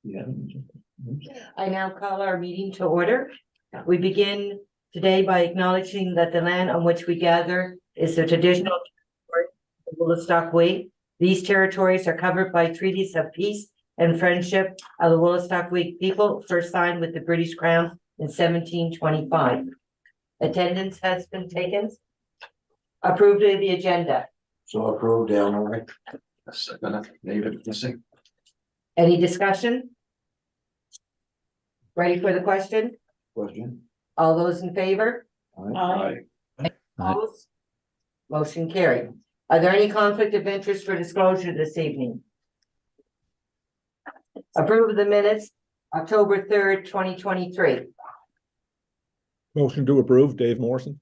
Yeah. I now call our meeting to order. We begin today by acknowledging that the land on which we gather is the traditional territory of the Woolastoq-Wee. These territories are covered by treaties of peace and friendship of the Woolastoq-Wee people, first signed with the British Crown in 1725. Attendance has been taken. Approved of the agenda. So approved, Eleanor. Second, David missing. Any discussion? Ready for the question? Question? All those in favor? Aye. Opposed? Motion carried. Are there any conflict of interest for disclosure this evening? Approve of the minutes, October 3rd, 2023. Motion to approve, Dave Morrison.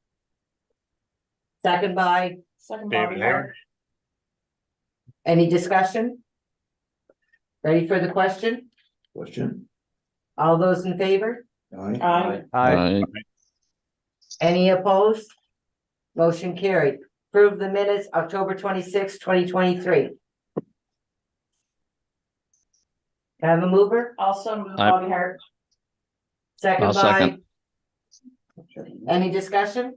Second by David Hare. any discussion? Ready for the question? Question? All those in favor? Aye. Aye. Any opposed? Motion carried. Approve the minutes, October 26th, 2023. Can I have a mover? Also move Aye. Bobby Hart. Second I'll by, second. any discussion?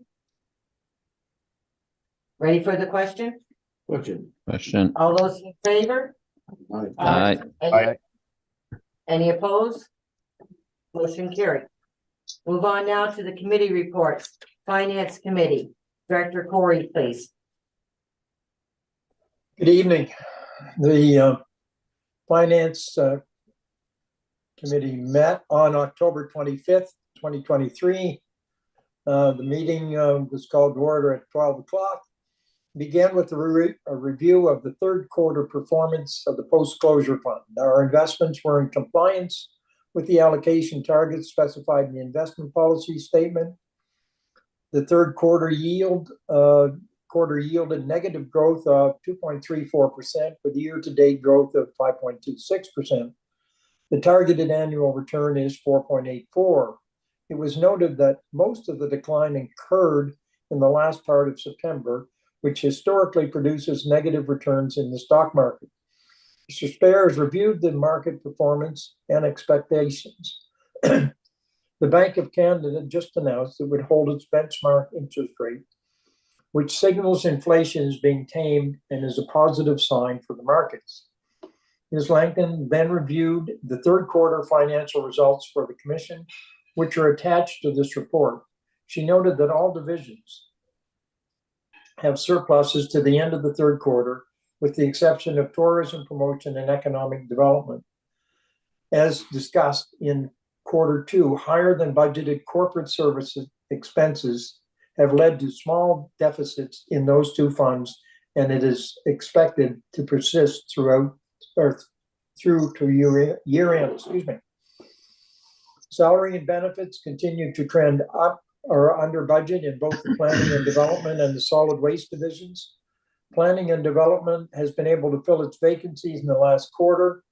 Ready for the question? Question? Question. All those in favor? Aye. Any- Any opposed? Motion carried. Move on now to the committee reports. Finance Committee, Director Corey, please. Good evening. The Finance Committee met on October 25th, 2023. The meeting was called to order at 12 o'clock. Began with a review of the third quarter performance of the post-closure fund. Our investments were in compliance with the allocation targets specified in the investment policy statement. The third quarter yielded negative growth of 2.34%, with year-to-date growth of 5.26%. The targeted annual return is 4.84. It was noted that most of the decline occurred in the last part of September, which historically produces negative returns in the stock market. Mr. Spare has reviewed the market performance and expectations. The Bank of Canada just announced it would hold its benchmark interest rate, which signals inflation is being tamed and is a positive sign for the markets. Ms. Langton then reviewed the third quarter financial results for the Commission, which are attached to this report. She noted that all divisions have surpluses to the end of the third quarter, with the exception of tourism, promotion, and economic development. As discussed in quarter two, higher than budgeted corporate services expenses have led to small deficits in those two funds, and it is expected to persist through to year end. Salary and benefits continue to trend up or under budget in both the planning and development and the solid waste divisions. Planning and development has been able to fill its vacancies in the last quarter.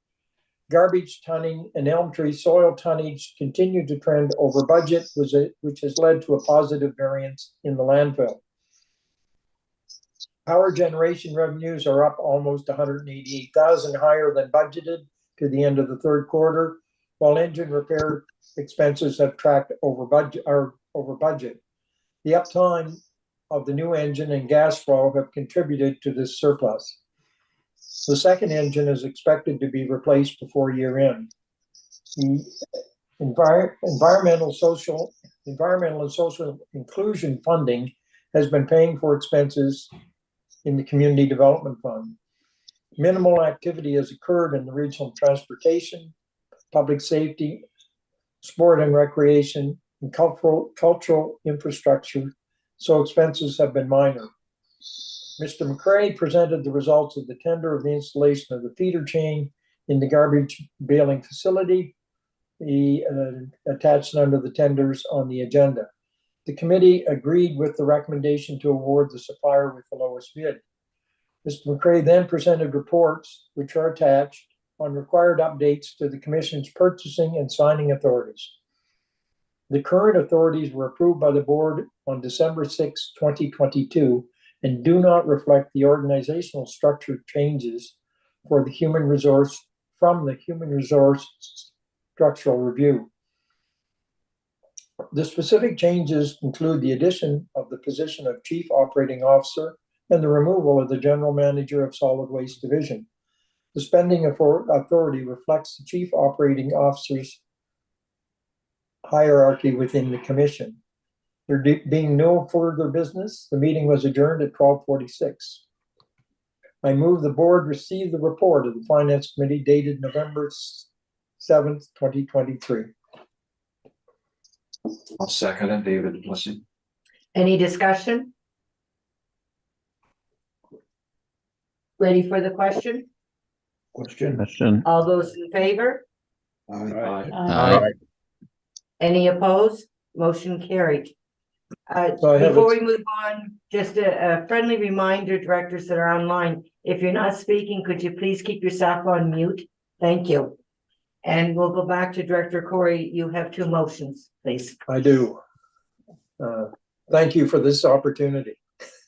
Garbage tunning and elm tree soil tonnage continue to trend over budget, which has led to a positive variance in the landfill. Power generation revenues are up almost 188,000 higher than budgeted to the end of the third quarter, while engine repair expenses have tracked over budget. The uptime of the new engine and gas flow have contributed to this surplus. The second engine is expected to be replaced before year end. The environmental and social inclusion funding has been paying for expenses in the community development fund. Minimal activity has occurred in the regional transportation, public safety, sport and recreation, and cultural infrastructure, so expenses have been minor. Mr. McCrae presented the results of the tender of the installation of the feeder chain in the garbage baling facility. He attached none of the tenders on the agenda. The committee agreed with the recommendation to award the supplier with the lowest bid. Mr. McCrae then presented reports, which are attached, on required updates to the Commission's purchasing and signing authorities. The current authorities were approved by the board on December 6, 2022, and do not reflect the organizational structure changes for the human resource from the Human Resource Structural Review. The specific changes include the addition of the position of Chief Operating Officer and the removal of the General Manager of Solid Waste Division. The spending authority reflects the Chief Operating Officer's hierarchy within the Commission. There being no further business, the meeting was adjourned at 12:46. I move the board receive the report of the Finance Committee dated November 7th, 2023. I'll second it, David Blessing. Any discussion? Ready for the question? Question. All those in favor? Aye. Aye. Any opposed? Motion carried. So I have Before we move on, just a friendly reminder, directors that are online, if you're not speaking, could you please keep yourself on mute? Thank you. And we'll go back to Director Corey. You have two motions, please. I do. Thank you for this opportunity.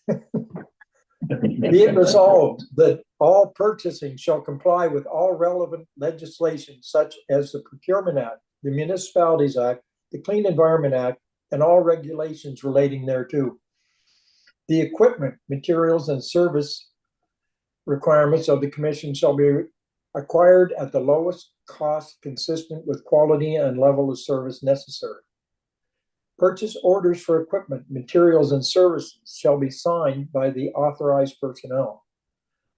Be it resolved that all purchasing shall comply with all relevant legislation such as the Procurement Act, the Municipalities Act, the Clean Environment Act, and all regulations relating thereto. The equipment, materials, and service requirements of the Commission shall be acquired at the lowest cost consistent with quality and level of service necessary. Purchase orders for equipment, materials, and services shall be signed by the authorized personnel.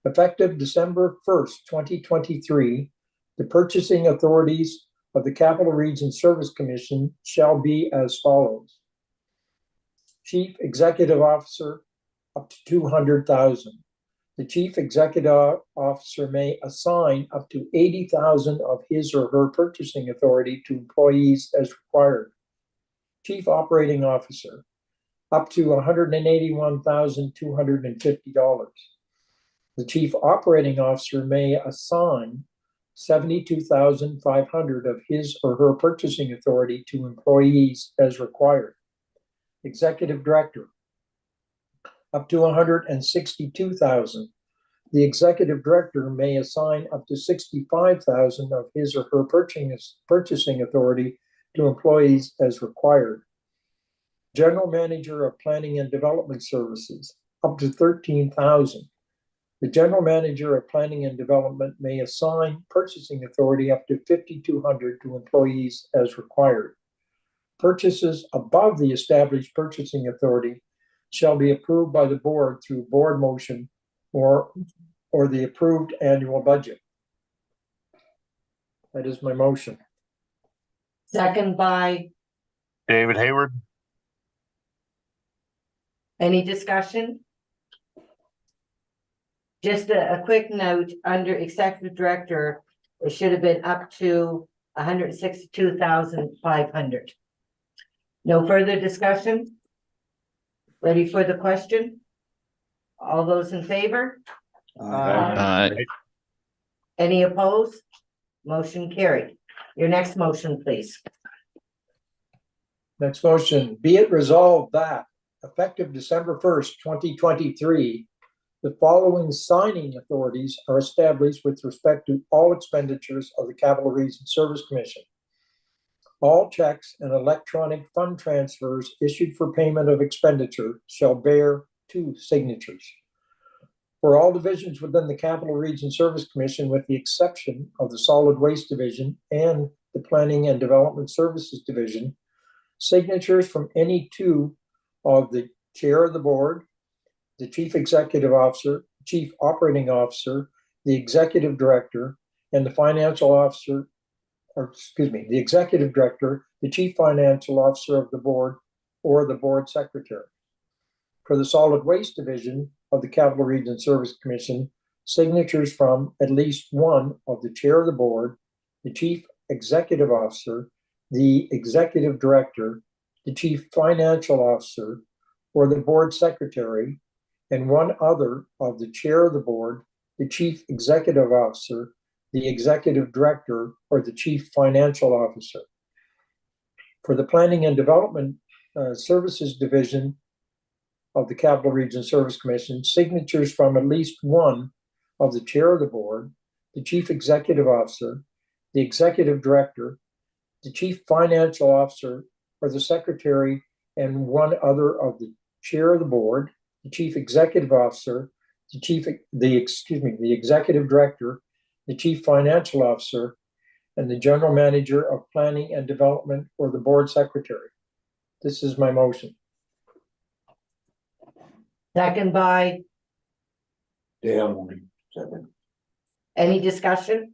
Effective December 1st, 2023, the purchasing authorities of the Capital Region Service Commission shall be as follows. Chief Executive Officer, up to $200,000. The Chief Executive Officer may assign up to $80,000 of his or her purchasing authority to employees as required. Chief Operating Officer, up to $181,250. The Chief Operating Officer may assign $72,500 of his or her purchasing authority to employees as required. Executive Director, up to $162,000. The Executive Director may assign up to $65,000 of his or her purchasing authority to employees as required. General Manager of Planning and Development Services, up to $13,000. The General Manager of Planning and Development may assign purchasing authority up to $5,200 to employees as required. Purchases above the established purchasing authority shall be approved by the board through board motion or the approved annual budget. That is my motion. Second by, David Hayward. any discussion? Just a quick note, under Executive Director, it should have been up to $162,500. No further discussion? Ready for the question? All those in favor? Aye. Any opposed? Motion carried. Your next motion, please. Next motion, be it resolved that effective December 1st, 2023, the following signing authorities are established with respect to all expenditures of the Capital Region Service Commission. All checks and electronic fund transfers issued for payment of expenditure shall bear two signatures. For all divisions within the Capital Region Service Commission, with the exception of the Solid Waste Division and the Planning and Development Services Division, signatures from any two of the Chair of the Board, the Chief Executive Officer, Chief Operating Officer, the Executive Director, and the Financial Officer, the Executive Director, the Chief Financial Officer of the Board, or the Board Secretary. For the Solid Waste Division of the Capital Region Service Commission, signatures from at least one of the Chair of the Board, the Chief Executive Officer, the Executive Director, the Chief Financial Officer, or the Board Secretary, and one other of the Chair of the Board, the Chief Executive Officer, the Executive Director, or the Chief Financial Officer. For the Planning and Development Services Division of the Capital Region Service Commission, signatures from at least one of the Chair of the Board, the Chief Executive Officer, the Executive Director, the Chief Financial Officer, or the Secretary, and one other of the Chair of the Board, the Chief Executive Officer, the Executive Director, the Chief Financial Officer, and the General Manager of Planning and Development, or the Board Secretary. This is my motion. Second by, Dale Mooney, second. any discussion?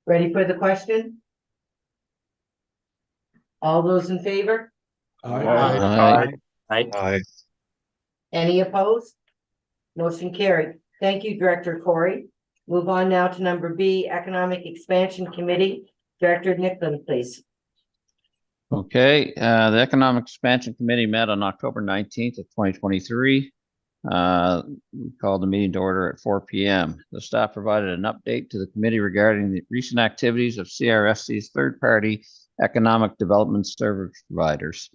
Ready for the question? All those in favor? Aye. Aye. Any opposed? Motion carried. Thank you, Director Corey. Move on now to number B, Economic Expansion Committee. Director Nicklin, please. Okay, the Economic Expansion Committee met on October 19th of 2023. We called the meeting to order at 4 p.m. The staff provided an update to the committee regarding the recent activities of CRSC's third-party economic development service providers.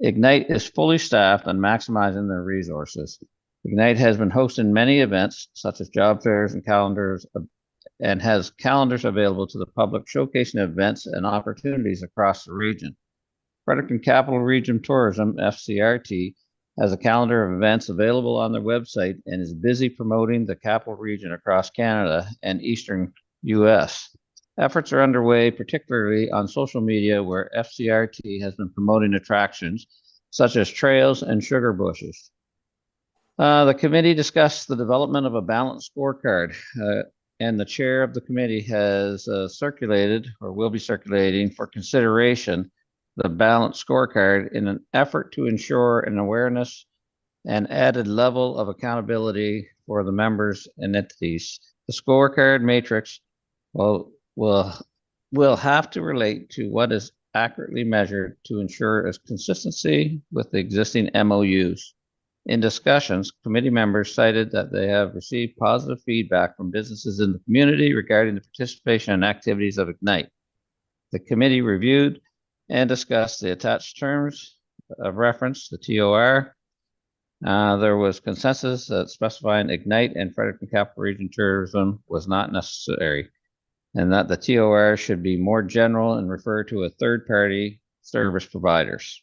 Ignite is fully staffed and maximizing their resources. Ignite has been hosting many events such as job fairs and calendars, and has calendars available to the public showcasing events and opportunities across the region. Fredericton Capital Region Tourism, FCRT, has a calendar of events available on their website and is busy promoting the capital region across Canada and Eastern US. Efforts are underway, particularly on social media, where FCRT has been promoting attractions such as trails and sugar bushes. The committee discussed the development of a balanced scorecard, and the chair of the committee has circulated, or will be circulating for consideration, the balanced scorecard in an effort to ensure an awareness and added level of accountability for the members and entities. The scorecard matrix will have to relate to what is accurately measured to ensure its consistency with the existing MOUs. In discussions, committee members cited that they have received positive feedback from businesses in the community regarding the participation and activities of Ignite. The committee reviewed and discussed the attached terms of reference, the TOR. There was consensus that specifying Ignite and Fredericton Capital Region Tourism was not necessary, and that the TOR should be more general and refer to a third-party service providers.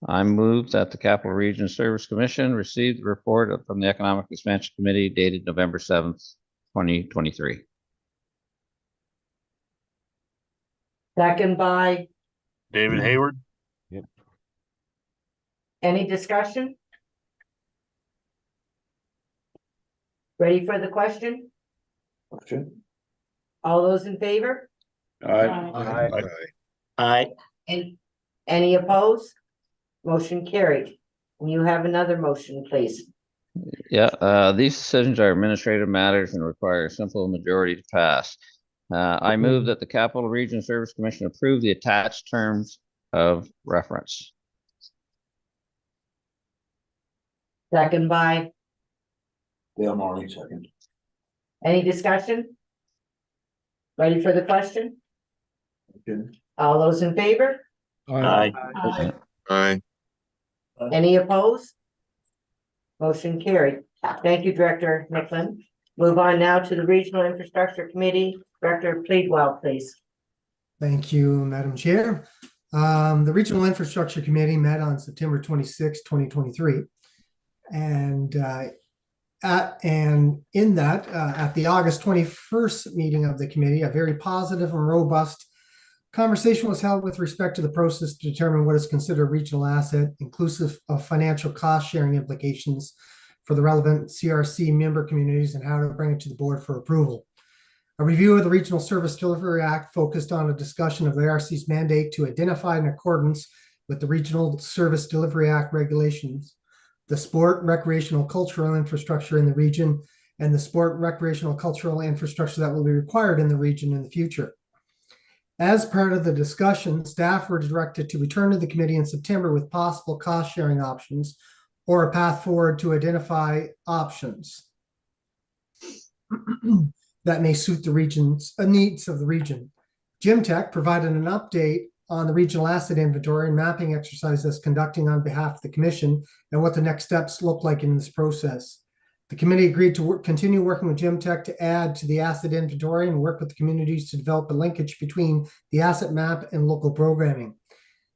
I move that the Capital Region Service Commission receive the report from the Economic Expansion Committee dated November 7th, 2023. Second by, David Hayward. any discussion? Ready for the question? Question? All those in favor? Aye. Any opposed? Motion carried. You have another motion, please. Yeah, these decisions are administrative matters and require a simple majority to pass. I move that the Capital Region Service Commission approve the attached terms of reference. Second by, Dale Mooney, second. any discussion? Ready for the question? Question? All those in favor? Aye. Aye. Any opposed? Motion carried. Thank you, Director Nicklin. Move on now to the Regional Infrastructure Committee. Director Pleadwell, please. Thank you, Madam Chair. The Regional Infrastructure Committee met on September 26, 2023. And at the August 21st meeting of the committee, a very positive and robust conversation was held with respect to the process to determine what is considered a regional asset, inclusive of financial cost sharing implications for the relevant CRC member communities and how to bring it to the board for approval. A review of the Regional Service Delivery Act focused on a discussion of the RC's mandate to identify, in accordance with the Regional Service Delivery Act regulations, the sport, recreational, cultural infrastructure in the region, and the sport, recreational, cultural infrastructure that will be required in the region in the future. As part of the discussion, staff were directed to return to the committee in September with possible cost-sharing options or a path forward to identify options that may suit the region's needs of the region. Jim Tech provided an update on the regional asset inventory and mapping exercise that's conducting on behalf of the commission and what the next steps look like in this process. The committee agreed to continue working with Jim Tech to add to the asset inventory and work with the communities to develop a linkage between the asset map and local programming.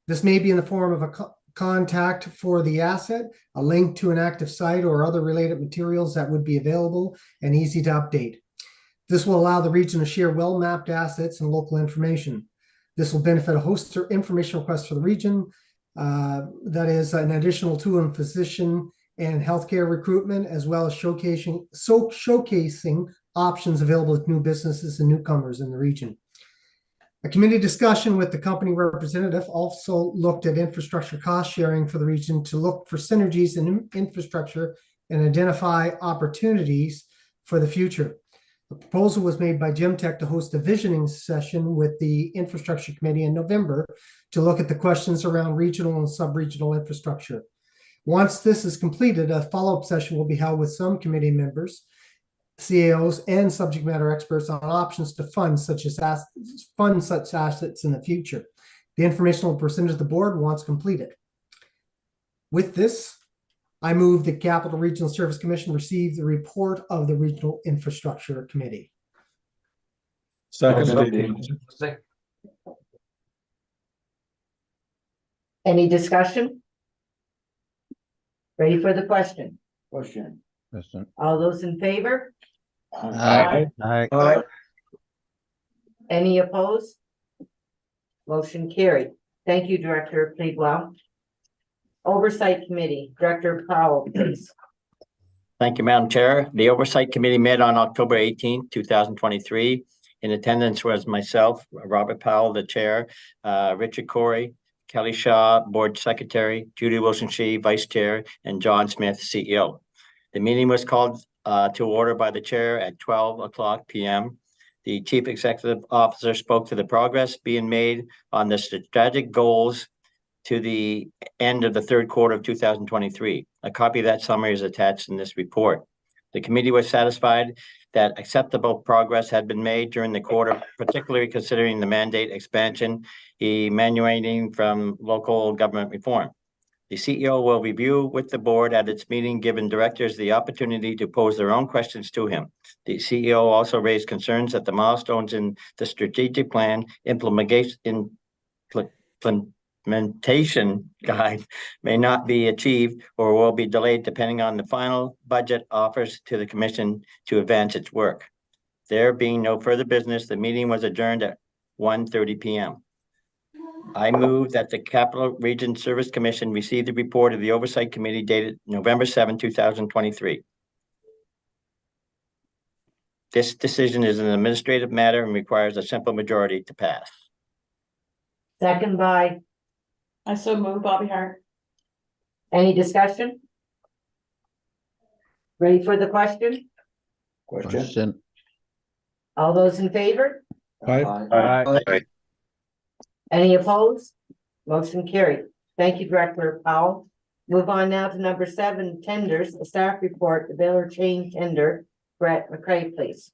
This may be in the form of a contact for the asset, a link to an active site, or other related materials that would be available and easy to update. This will allow the region to share well-mapped assets and local information. This will benefit a host of information requests for the region. That is an additional tool in physician and healthcare recruitment, as well as showcasing options available to new businesses and newcomers in the region. A committee discussion with the company representative also looked at infrastructure cost sharing for the region to look for synergies in infrastructure and identify opportunities for the future. The proposal was made by Jim Tech to host a visioning session with the infrastructure committee in November to look at the questions around regional and sub-regional infrastructure. Once this is completed, a follow-up session will be held with some committee members, CAOs, and subject matter experts on options to fund such assets in the future. The information will be presented to the board once completed. With this, I move the Capital Regional Service Commission receive the report of the Regional Infrastructure Committee. Second, Second, Dave. Dave. Any discussion? Ready for the question? Question. All those in favor? Aye. Aye. Any opposed? Motion carried. Thank you, Director Pleadwell. Oversight Committee, Director Powell, please. Thank you, Madam Chair. The Oversight Committee met on October 18, 2023. In attendance was myself, Robert Powell, the Chair, Richard Corey, Kelly Shaw, Board Secretary, Judy Wilson-Shee, Vice Chair, and John Smith, CEO. The meeting was called to order by the Chair at 12:00 p.m. The Chief Executive Officer spoke to the progress being made on the strategic goals to the end of the third quarter of 2023. A copy of that summary is attached in this report. The committee was satisfied that acceptable progress had been made during the quarter, particularly considering the mandate expansion emanating from local government reform. The CEO will review with the board at its meeting, giving directors the opportunity to pose their own questions to him. The CEO also raised concerns that the milestones in the strategic plan implementation guide may not be achieved or will be delayed depending on the final budget offers to the commission to advance its work. There being no further business, the meeting was adjourned at 1:30 p.m. I move that the Capital Region Service Commission receive the report of the Oversight Committee dated November 7, 2023. This decision is an administrative matter and requires a simple majority to pass. Second by, I so move, Bobby Hart. any discussion? Ready for the question? Question. All those in favor? Aye. Any opposed? Motion carried. Thank you, Director Powell. Move on now to number 7, tenders, a staff report, the Baylor chain tender. Brett McCray, please.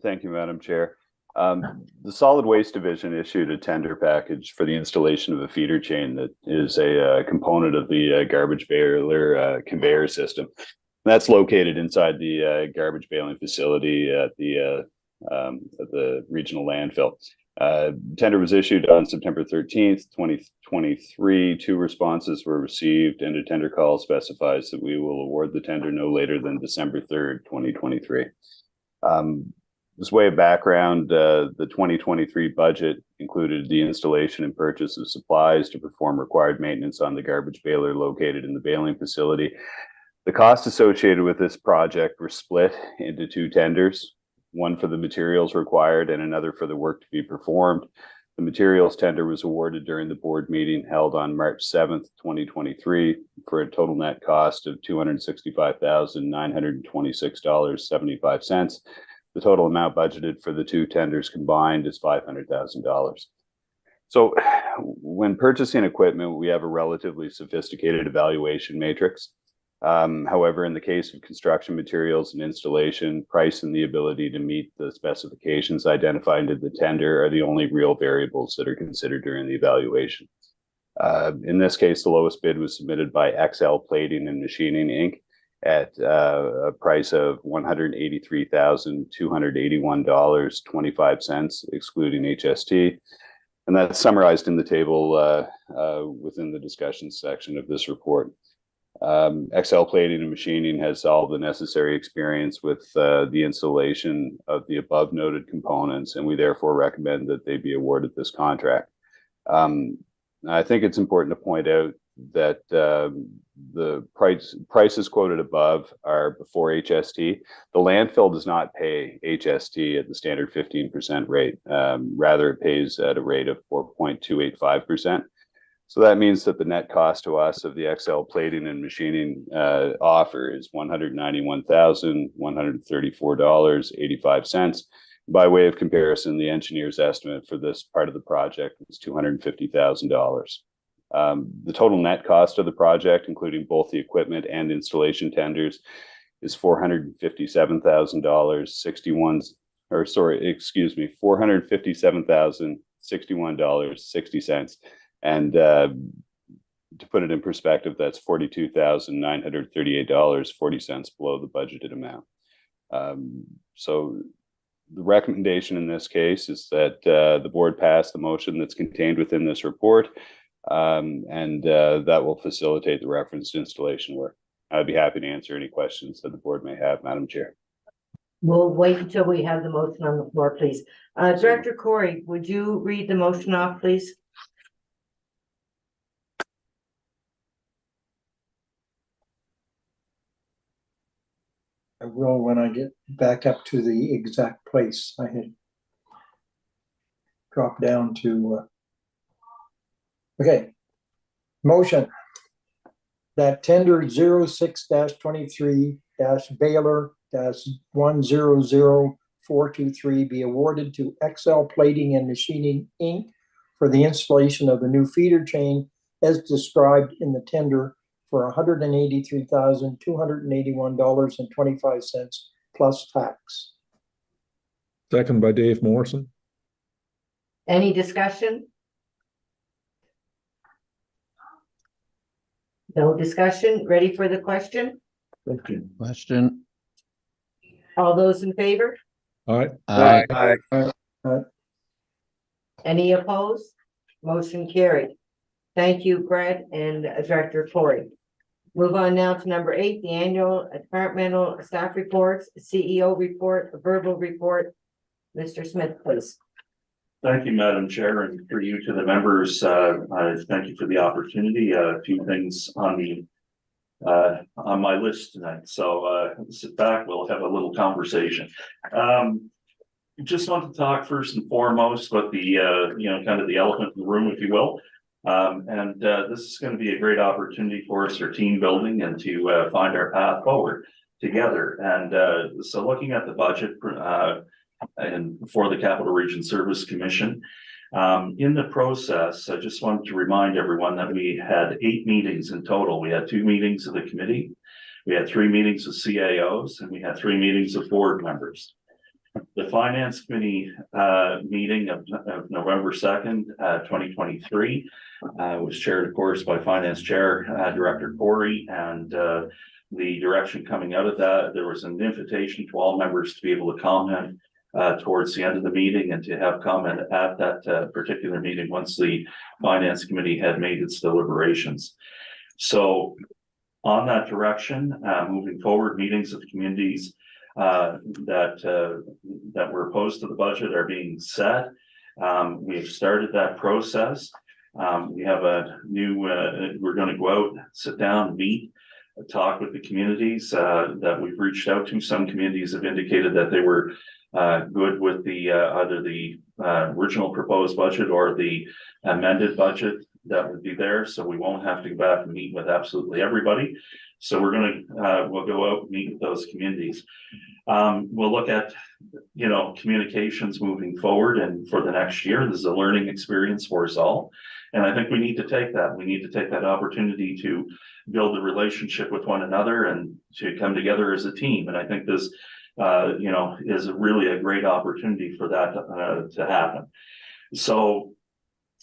Thank you, Madam Chair. The Solid Waste Division issued a tender package for the installation of a feeder chain that is a component of the garbage baler conveyor system. That's located inside the garbage baling facility at the regional landfill. Tender was issued on September 13th, 2023. 2 responses were received, and a tender call specifies that we will award the tender no later than December 3rd, 2023. This way of background, the 2023 budget included the installation and purchase of supplies to perform required maintenance on the garbage baler located in the baling facility. The costs associated with this project were split into 2 tenders, one for the materials required and another for the work to be performed. The materials tender was awarded during the board meeting held on March 7th, 2023 for a total net cost of $265,926.75. The total amount budgeted for the 2 tenders combined is $500,000. So when purchasing equipment, we have a relatively sophisticated evaluation matrix. However, in the case of construction materials and installation, price and the ability to meet the specifications identified in the tender are the only real variables that are considered during the evaluation. In this case, the lowest bid was submitted by XL Plating and Machining, Inc. at a price of $183,281.25, excluding HST. And that's summarized in the table within the discussion section of this report. XL Plating and Machining has all the necessary experience with the installation of the above noted components, and we therefore recommend that they be awarded this contract. I think it's important to point out that the prices quoted above are before HST. The landfill does not pay HST at the standard 15% rate. Rather, it pays at a rate of 4.285%. So that means that the net cost to us of the XL Plating and Machining offer is $191,134.85. By way of comparison, the engineer's estimate for this part of the project is $250,000. The total net cost of the project, including both the equipment and installation tenders, is $457,061.60. And to put it in perspective, that's $42,938.40 below the budgeted amount. So the recommendation in this case is that the board pass the motion that's contained within this report, and that will facilitate the referenced installation work. I'd be happy to answer any questions that the board may have, Madam Chair. We'll wait until we have the motion on the floor, please. Director Corey, would you read the motion off, please? I will when I get back up to the exact place I had dropped down to. Okay. Motion that tender 06-23-Baylor-100423 be awarded to XL Plating and Machining, Inc. for the installation of the new feeder chain as described in the tender for $183,281.25 plus tax. Second by Dave Morrison. Any discussion? No discussion. Ready for the question? Question. All those in favor? Aye. Aye. Any opposed? Motion carried. Thank you, Brett and Director Corey. Move on now to number 8, the annual departmental staff reports, CEO report, verbal report. Mr. Smith, please. Thank you, Madam Chair, and for you to the members, thank you for the opportunity. A few things on my list tonight. So sit back, we'll have a little conversation. Just want to talk first and foremost about the kind of the elephant in the room, if you will. This is going to be a great opportunity for us for team building and to find our path forward together. And so looking at the budget and for the Capital Region Service Commission, in the process, I just wanted to remind everyone that we had 8 meetings in total. We had 2 meetings of the committee, we had 3 meetings with CAOs, and we had 3 meetings of board members. The Finance Committee meeting of November 2nd, 2023 was chaired, of course, by Finance Chair Director Corey, and the direction coming out of that, there was an invitation to all members to be able to comment towards the end of the meeting and to have comment at that particular meeting once the Finance Committee had made its deliberations. So on that direction, moving forward, meetings of communities that were opposed to the budget are being set. We've started that process. We have a new, we're going to go out, sit down, meet, talk with the communities that we've reached out to. Some communities have indicated that they were good with the either the original proposed budget or the amended budget that would be there. So we won't have to go back and meet with absolutely everybody. So we're going to, we'll go out and meet with those communities. We'll look at, communications moving forward and for the next year. This is a learning experience for us all. And I think we need to take that. We need to take that opportunity to build a relationship with one another and to come together as a team. And I think this, is really a great opportunity for that to happen. So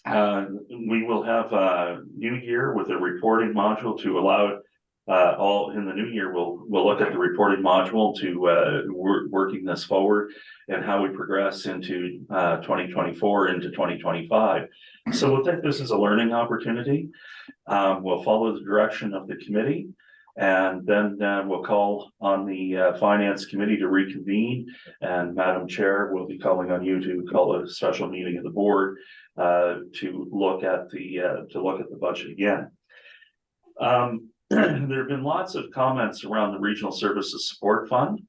we will have a new year with a reporting module to allow all in the new year, we'll look at the reporting module to working this forward and how we progress into 2024 into 2025. So we'll take this as a learning opportunity. We'll follow the direction of the committee, and then we'll call on the finance committee to reconvene. And Madam Chair, we'll be calling on you to call a special meeting of the board to look at the budget again. There have been lots of comments around the Regional Services Support Fund.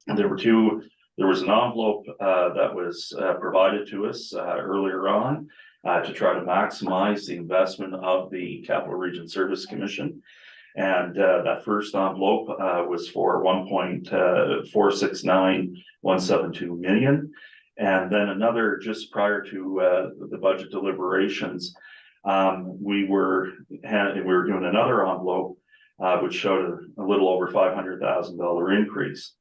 There was an envelope that was provided to us earlier on to try to maximize the investment of the Capital Region Service Commission. And that first envelope was for 1.469172 million. And then another, just prior to the budget deliberations, we were doing another envelope which showed a little over $500,000 increase.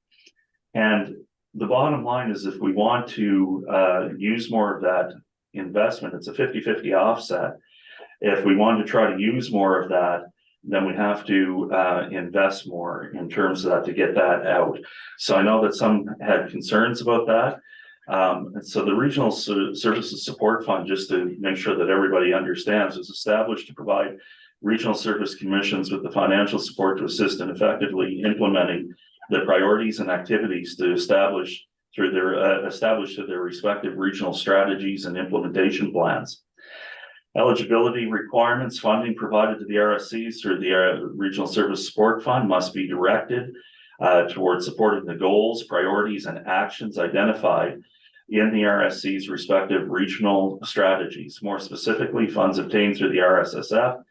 And the bottom line is, if we want to use more of that investment, it's a 50-50 offset. If we want to try to use more of that, then we have to invest more in terms of that to get that out. So I know that some had concerns about that. And so the Regional Services Support Fund, just to make sure that everybody understands, is established to provide regional service commissions with the financial support to assist in effectively implementing the priorities and activities to establish through their respective regional strategies and implementation plans. Eligibility requirements: funding provided to the RSCs through the Regional Service Support Fund must be directed towards supporting the goals, priorities, and actions identified in the RSC's respective regional strategies. More specifically, funds obtained through the RSSF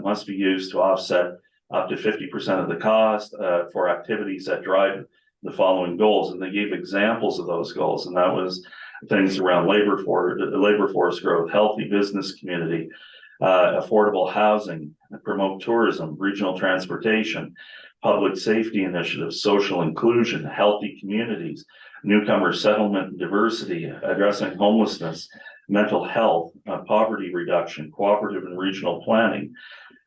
must be used to offset up to 50% of the cost for activities that drive the following goals. And they gave examples of those goals, and that was things around labor force growth, healthy business community, affordable housing, promote tourism, regional transportation, public safety initiatives, social inclusion, healthy communities, newcomer settlement and diversity, addressing homelessness, mental health, poverty reduction, cooperative and regional planning,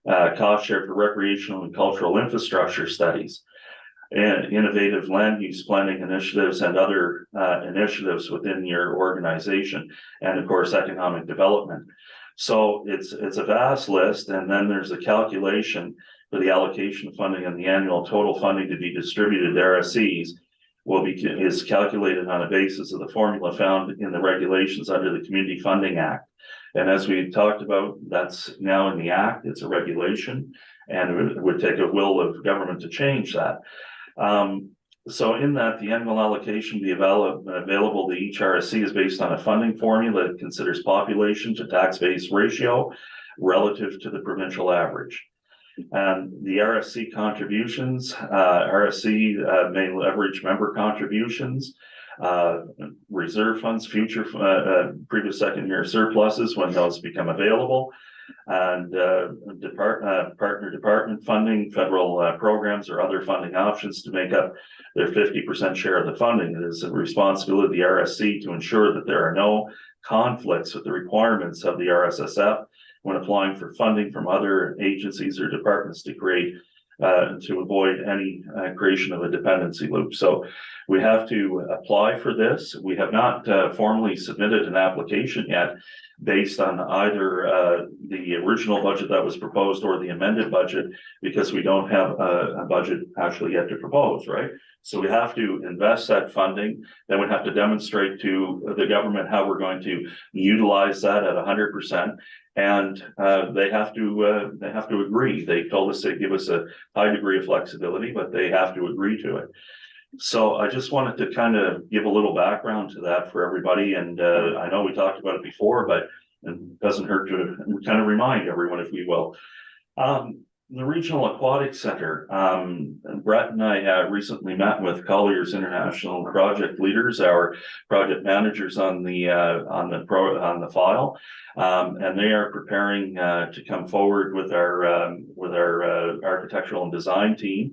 cost share for recreational and cultural infrastructure studies, and innovative land use planning initiatives and other initiatives within your organization, and of course, economic development. So it's a vast list, and then there's a calculation for the allocation of funding, and the annual total funding to be distributed to RSCs is calculated on a basis of the formula found in the regulations under the Community Funding Act. And as we talked about, that's now in the Act, it's a regulation, and it would take a will of government to change that. So in that, the annual allocation be available to each RSC is based on a funding formula that considers population to tax base ratio relative to the provincial average. And the RSC contributions, RSC may leverage member contributions, reserve funds, future previous second year surpluses when those become available, and partner department funding, federal programs, or other funding options to make up their 50% share of the funding. It is a responsibility of the RSC to ensure that there are no conflicts with the requirements of the RSSF when applying for funding from other agencies or departments to avoid any creation of a dependency loop. So we have to apply for this. We have not formally submitted an application yet based on either the original budget that was proposed or the amended budget, because we don't have a budget actually yet to propose, right? So we have to invest that funding. Then we have to demonstrate to the government how we're going to utilize that at 100%. And they have to agree. They told us they give us a high degree of flexibility, but they have to agree to it. So I just wanted to kind of give a little background to that for everybody. And I know we talked about it before, but it doesn't hurt to kind of remind everyone, if we will. The Regional Aquatic Center, Brett and I recently met with Colliers International project leaders, our project managers on the file, and they are preparing to come forward with our architectural and design team.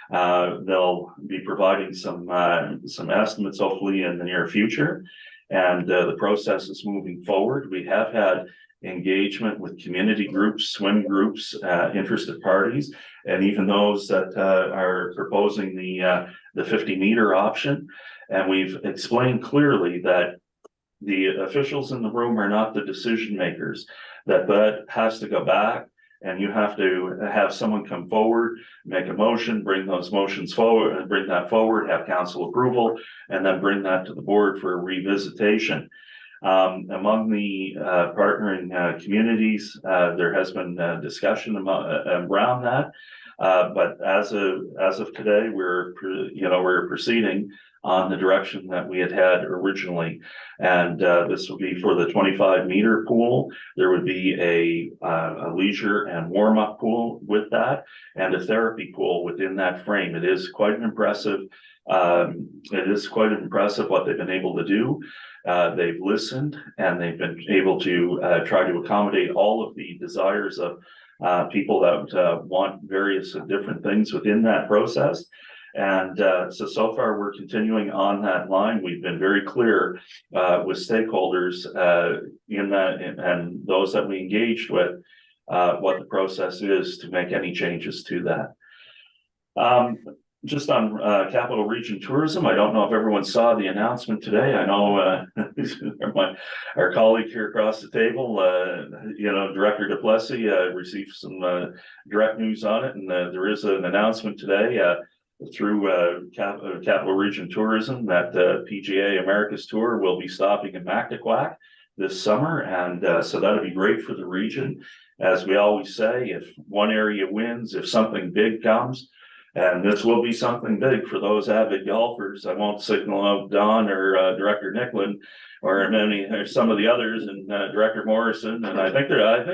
They'll be providing some estimates hopefully in the near future, and the process is moving forward. We have had engagement with community groups, swim groups, interested parties, and even those that are proposing the 50-meter option. And we've explained clearly that the officials in the room are not the decision makers, that has to go back. And you have to have someone come forward, make a motion, bring those motions forward, and bring that forward, have council approval, and then bring that to the board for revisitation. Among the partnering communities, there has been discussion around that. But as of today, we're proceeding on the direction that we had originally. And this will be for the 25-meter pool. There would be a leisure and warm-up pool with that, and a therapy pool within that frame. It is quite an impressive. It is quite impressive what they've been able to do. They've listened, and they've been able to try to accommodate all of the desires of people that want various different things within that process. And so far we're continuing on that line. We've been very clear with stakeholders in that, and those that we engaged with, what the process is to make any changes to that. Just on Capital Region Tourism, I don't know if everyone saw the announcement today. I know our colleague here across the table, Director Duplessis, received some direct news on it, and there is an announcement today through Capital Region Tourism that PGA America's Tour will be stopping in Mactaquac this summer, and so that'll be great for the region. As we always say, if one area wins, if something big comes, and this will be something big for those avid golfers. I won't signal out Don or Director Nicklin or some of the others, and Director Morrison. And I think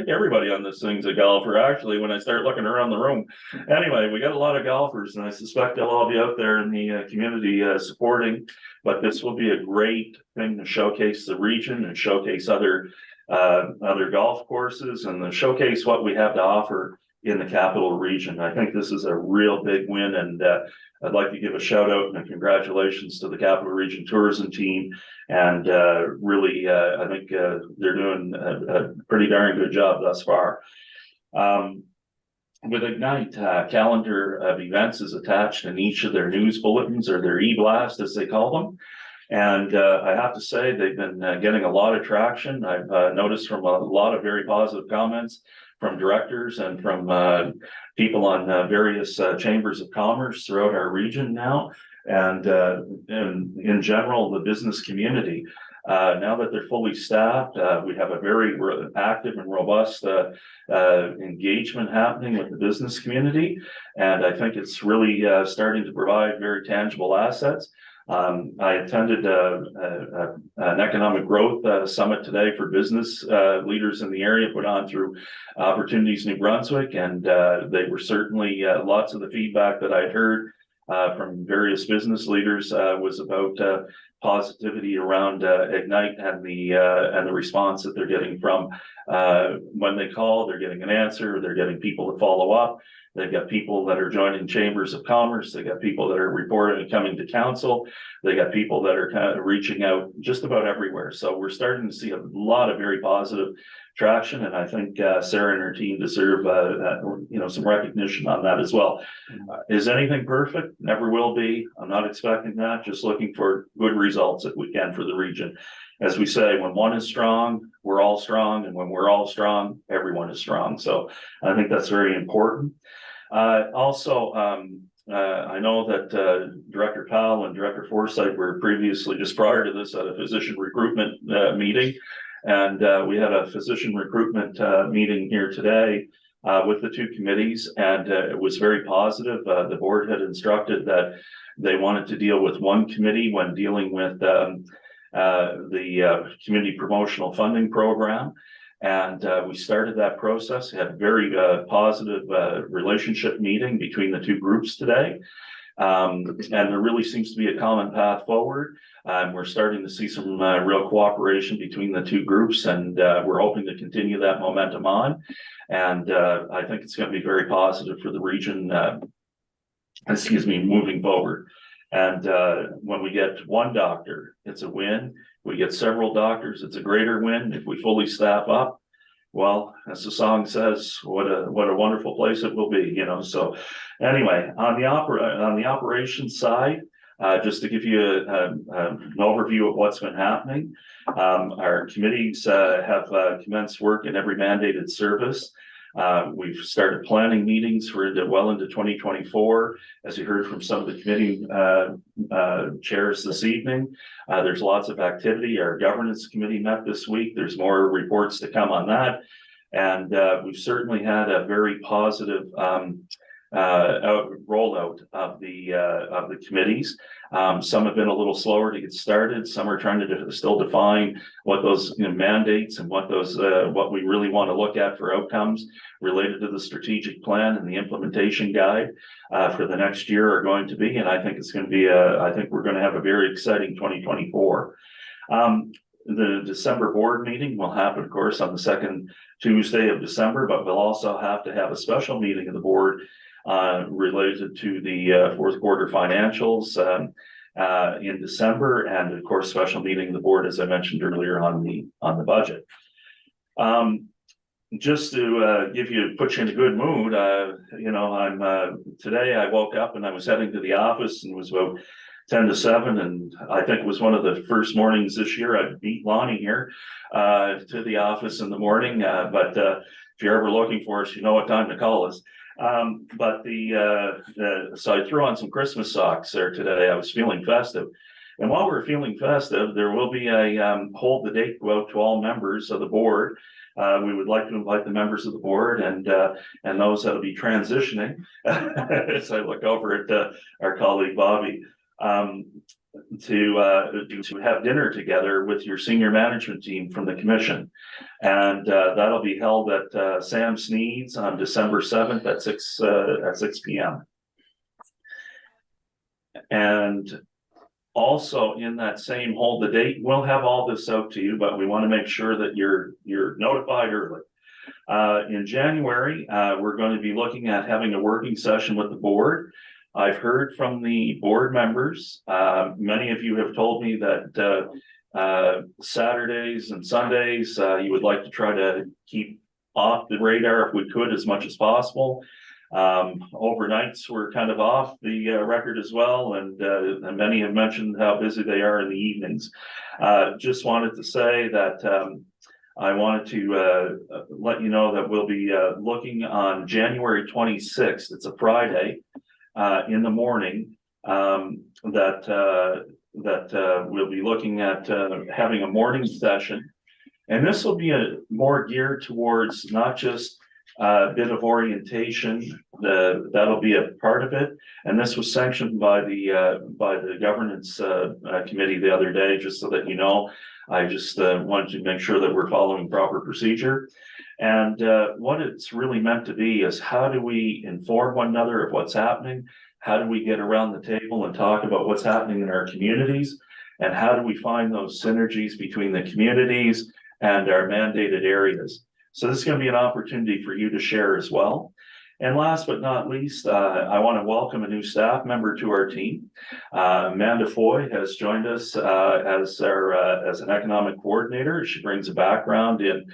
everybody on this thing's a golfer, actually, when I start looking around the room. Anyway, we got a lot of golfers, and I suspect they'll all be out there in the community supporting. But this will be a great thing to showcase the region and showcase other golf courses, and to showcase what we have to offer in the capital region. I think this is a real big win, and I'd like to give a shout out and a congratulations to the Capital Region Tourism team. And really, I think they're doing a pretty darn good job thus far. With Ignite, calendar of events is attached in each of their news bulletins, or their e-blast as they call them. And I have to say, they've been getting a lot of traction. I've noticed from a lot of very positive comments from directors and from people on various chambers of commerce throughout our region now, and in general, the business community. Now that they're fully staffed, we have a very active and robust engagement happening with the business community, and I think it's really starting to provide very tangible assets. I attended an economic growth summit today for business leaders in the area, put on through Opportunities New Brunswick, and they were certainly lots of the feedback that I'd heard from various business leaders was about positivity around Ignite and the response that they're getting from when they call. They're getting an answer. They're getting people to follow up. They've got people that are joining chambers of commerce. They got people that are reporting and coming to council. They got people that are kind of reaching out just about everywhere. So we're starting to see a lot of very positive traction, and I think Sarah and her team deserve some recognition on that as well. Is anything perfect? Never will be. I'm not expecting that. Just looking for good results if we can for the region. As we say, when one is strong, we're all strong, and when we're all strong, everyone is strong. So I think that's very important. I know that Director Powell and Director Forsyth were previously, just prior to this, at a physician recruitment meeting. And we had a physician recruitment meeting here today with the two committees, and it was very positive. The board had instructed that they wanted to deal with one committee when dealing with the community promotional funding program. And we started that process, had a very positive relationship meeting between the two groups today. And there really seems to be a common path forward. We're starting to see some real cooperation between the two groups, and we're hoping to continue that momentum on. And I think it's going to be very positive for the region, moving forward. And when we get one doctor, it's a win. We get several doctors, it's a greater win. If we fully staff up, well, as the song says, what a wonderful place it will be, you know. So anyway, on the operations side, just to give you an overview of what's been happening, our committees have commenced work in every mandated service. We've started planning meetings for well into 2024. As you heard from some of the committee chairs this evening, there's lots of activity. Our governance committee met this week. There's more reports to come on that. And we've certainly had a very positive rollout of the committees. Some have been a little slower to get started. Some are trying to still define what those mandates and what we really want to look at for outcomes related to the strategic plan and the implementation guide for the next year are going to be. And I think it's going to be I think we're going to have a very exciting 2024. The December board meeting will happen, of course, on the second Tuesday of December, but we'll also have to have a special meeting of the board related to the fourth quarter financials in December, and of course, special meeting of the board, as I mentioned earlier, on the budget. Just to put you in a good mood, today I woke up and I was heading to the office, and it was about 10 to 7, and I think it was one of the first mornings this year I beat Lonnie here to the office in the morning. But if you're ever looking for us, you know what time to call us. So I threw on some Christmas socks there today. I was feeling festive. And while we're feeling festive, there will be a hold the date go out to all members of the board. We would like to invite the members of the board and those that will be transitioning as I look over at our colleague Bobby to have dinner together with your senior management team from the commission. And that'll be held at Sam Sneed's on December 7th at 6 p.m. And also in that same hold the date, we'll have all this out to you, but we want to make sure that you're notified early. In January, we're going to be looking at having a working session with the board. I've heard from the board members. Many of you have told me that Saturdays and Sundays you would like to try to keep off the radar if we could as much as possible. Overnights were kind of off the record as well, and many have mentioned how busy they are in the evenings. Just wanted to say that I wanted to let you know that we'll be looking on January 26th. It's a Friday. In the morning, that we'll be looking at having a morning session, and this will be more geared towards not just a bit of orientation. That'll be a part of it, and this was sanctioned by the governance committee the other day. Just so that you know, I just wanted to make sure that we're following proper procedure. And what it's really meant to be is, how do we inform one another of what's happening? How do we get around the table and talk about what's happening in our communities? And how do we find those synergies between the communities and our mandated areas? So this is going to be an opportunity for you to share as well. And last but not least, I want to welcome a new staff member to our team. Amanda Foy has joined us as an economic coordinator. She brings a background in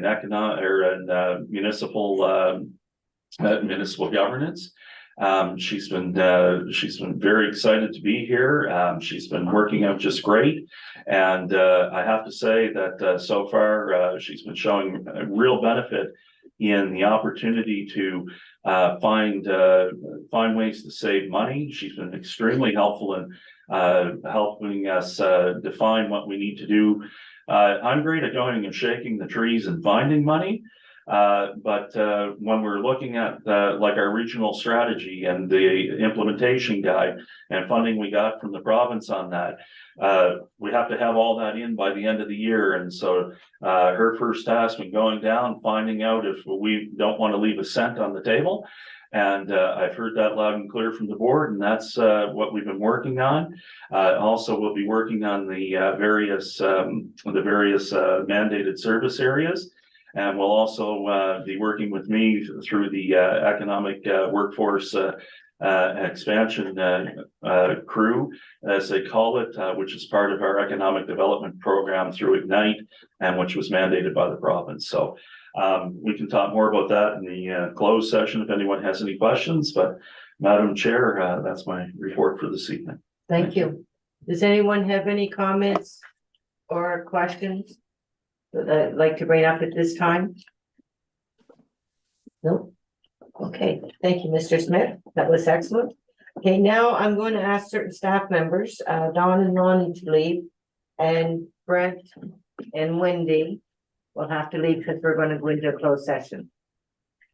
economic or in municipal governance. She's been very excited to be here. She's been working out just great, and I have to say that so far she's been showing a real benefit in the opportunity to find ways to save money. She's been extremely helpful in helping us define what we need to do. I'm great at going and shaking the trees and finding money. But when we're looking at like our regional strategy and the implementation guide and funding we got from the province on that, we have to have all that in by the end of the year. And so her first task when going down, finding out if we don't want to leave a cent on the table. And I've heard that loud and clear from the board, and that's what we've been working on. Also, we'll be working on the various mandated service areas. And we'll also be working with me through the economic workforce expansion crew, as they call it, which is part of our economic development program through Ignite, and which was mandated by the province. So we can talk more about that in the closed session if anyone has any questions, but Madam Chair, that's my report for this evening. Thank you. Does anyone have any comments or questions that I'd like to bring up at this time? No? Okay, thank you, Mr. Smith. That was excellent. Okay, now I'm going to ask certain staff members, Don and Ronnie to leave, and Brent and Wendy will have to leave because we're going to go into a closed session.